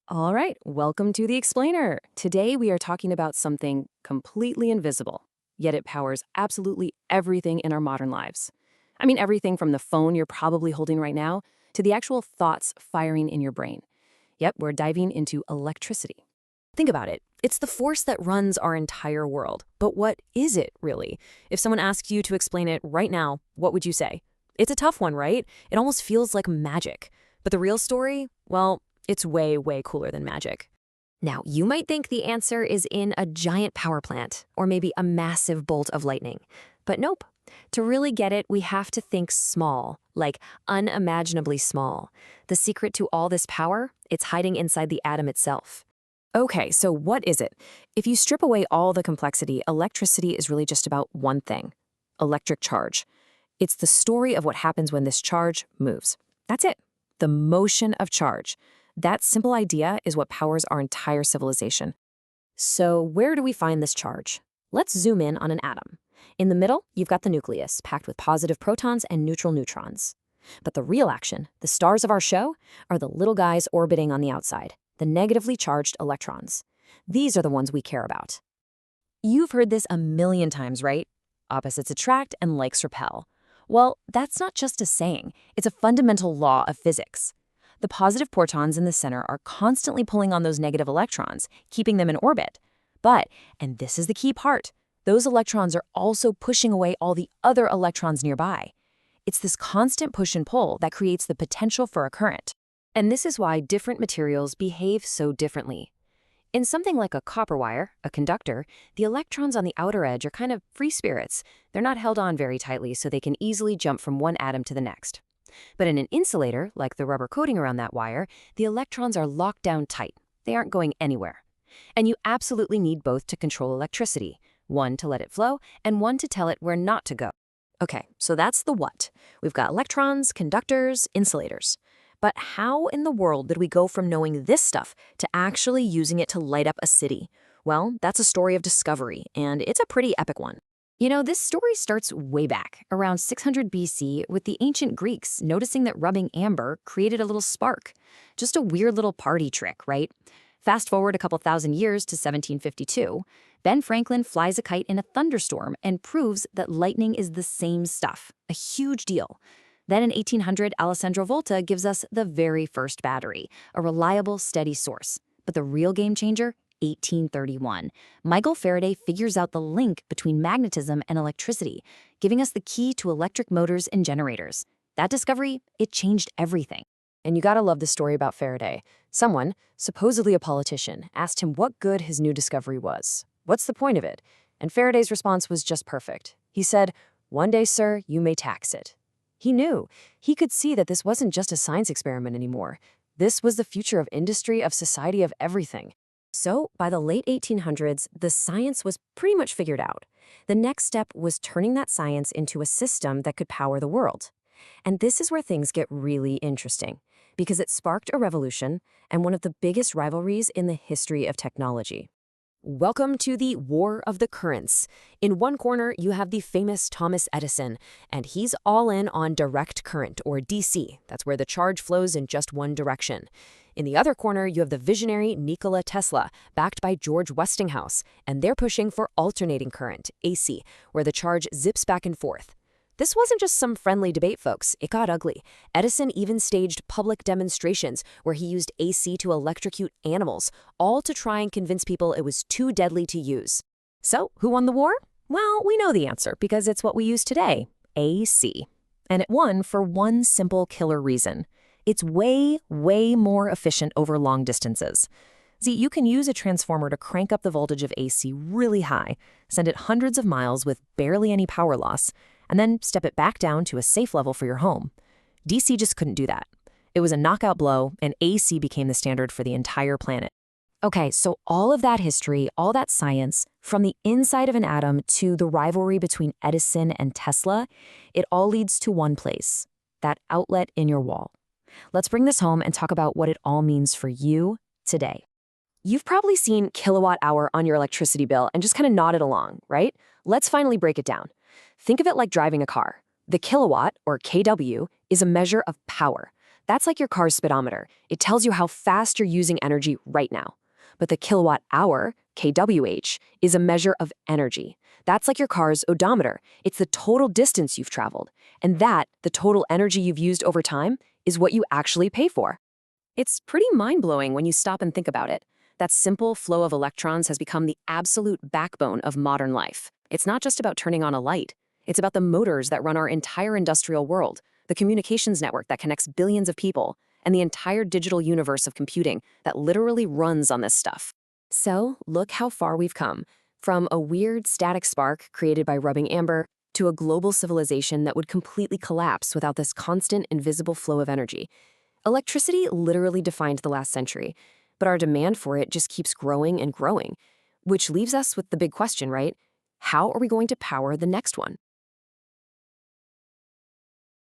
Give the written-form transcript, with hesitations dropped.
All right, welcome to the Explainer. Today we are talking about something completely invisible, yet it powers absolutely everything in our modern lives. I mean, everything from the phone you're probably holding right now to the actual thoughts firing in your brain. Yep, we're diving into electricity. Think about it. It's the force that runs our entire world. But what is it, really? If someone asks you to explain it right now, what would you say? It's a tough one, right? It almost feels like magic. But the real story? Well, it's way, way cooler than magic. Now, you might think the answer is in a giant power plant or maybe a massive bolt of lightning. But nope. To really get it, we have to think small, like unimaginably small. The secret to all this power, it's hiding inside the atom itself. Okay, so what is it? If you strip away all the complexity, electricity is really just about one thing: electric charge. It's the story of what happens when this charge moves. That's it. The motion of charge. That simple idea is what powers our entire civilization. So where do we find this charge? Let's zoom in on an atom. In the middle, you've got the nucleus, packed with positive protons and neutral neutrons. But the real action, the stars of our show, are the little guys orbiting on the outside, the negatively charged electrons. These are the ones we care about. You've heard this a million times, right? Opposites attract and likes repel. Well, that's not just a saying. It's a fundamental law of physics. The positive protons in the center are constantly pulling on those negative electrons, keeping them in orbit. But, and this is the key part, those electrons are also pushing away all the other electrons nearby. It's this constant push and pull that creates the potential for a current. And this is why different materials behave so differently. In something like a copper wire, a conductor, the electrons on the outer edge are kind of free spirits. They're not held on very tightly, so they can easily jump from one atom to the next. But in an insulator, like the rubber coating around that wire, the electrons are locked down tight. They aren't going anywhere. And you absolutely need both to control electricity, one to let it flow, and one to tell it where not to go. Okay, so that's the what. We've got electrons, conductors, insulators. But how in the world did we go from knowing this stuff to actually using it to light up a city? Well, that's a story of discovery, and it's a pretty epic one. You know, this story starts way back, around 600 BC, with the ancient Greeks noticing that rubbing amber created a little spark. Just a weird little party trick, right? Fast forward a couple thousand years to 1752, Ben Franklin flies a kite in a thunderstorm and proves that lightning is the same stuff. A huge deal. Then in 1800, Alessandro Volta gives us the very first battery, a reliable, steady source. But the real game changer? 1831. Michael Faraday figures out the link between magnetism and electricity, giving us the key to electric motors and generators. That discovery, it changed everything. And you gotta love the story about Faraday. Someone, supposedly a politician, asked him what good his new discovery was. What's the point of it? And Faraday's response was just perfect. He said, "One day, sir, you may tax it." He knew. He could see that this wasn't just a science experiment anymore. This was the future of industry, of society, of everything. So, by the late 1800s, the science was pretty much figured out. The next step was turning that science into a system that could power the world. And this is where things get really interesting, because it sparked a revolution and one of the biggest rivalries in the history of technology. Welcome to the War of the Currents. In one corner, you have the famous Thomas Edison, and he's all in on direct current, or DC. That's where the charge flows in just one direction. In the other corner, you have the visionary Nikola Tesla, backed by George Westinghouse, and they're pushing for alternating current, AC, where the charge zips back and forth. This wasn't just some friendly debate, folks. It got ugly. Edison even staged public demonstrations where he used AC to electrocute animals, all to try and convince people it was too deadly to use. So, who won the war? Well, we know the answer because it's what we use today, AC. And it won for one simple killer reason. It's way, way more efficient over long distances. See, you can use a transformer to crank up the voltage of AC really high, send it hundreds of miles with barely any power loss, and then step it back down to a safe level for your home. DC just couldn't do that. It was a knockout blow, and AC became the standard for the entire planet. Okay, so all of that history, all that science, from the inside of an atom to the rivalry between Edison and Tesla, it all leads to one place, that outlet in your wall. Let's bring this home and talk about what it all means for you today. You've probably seen kilowatt hour on your electricity bill and just kind of nodded along, right? Let's finally break it down. Think of it like driving a car. The kilowatt, or kW, is a measure of power. That's like your car's speedometer. It tells you how fast you're using energy right now. But the kilowatt hour, kWh, is a measure of energy. That's like your car's odometer. It's the total distance you've traveled. And that, the total energy you've used over time, is what you actually pay for. It's pretty mind-blowing when you stop and think about it. That simple flow of electrons has become the absolute backbone of modern life. It's not just about turning on a light. It's about the motors that run our entire industrial world, the communications network that connects billions of people, and the entire digital universe of computing that literally runs on this stuff. So, look how far we've come. From a weird static spark created by rubbing amber to a global civilization that would completely collapse without this constant, invisible flow of energy. Electricity literally defined the last century, but our demand for it just keeps growing and growing, which leaves us with the big question, right? How are we going to power the next one?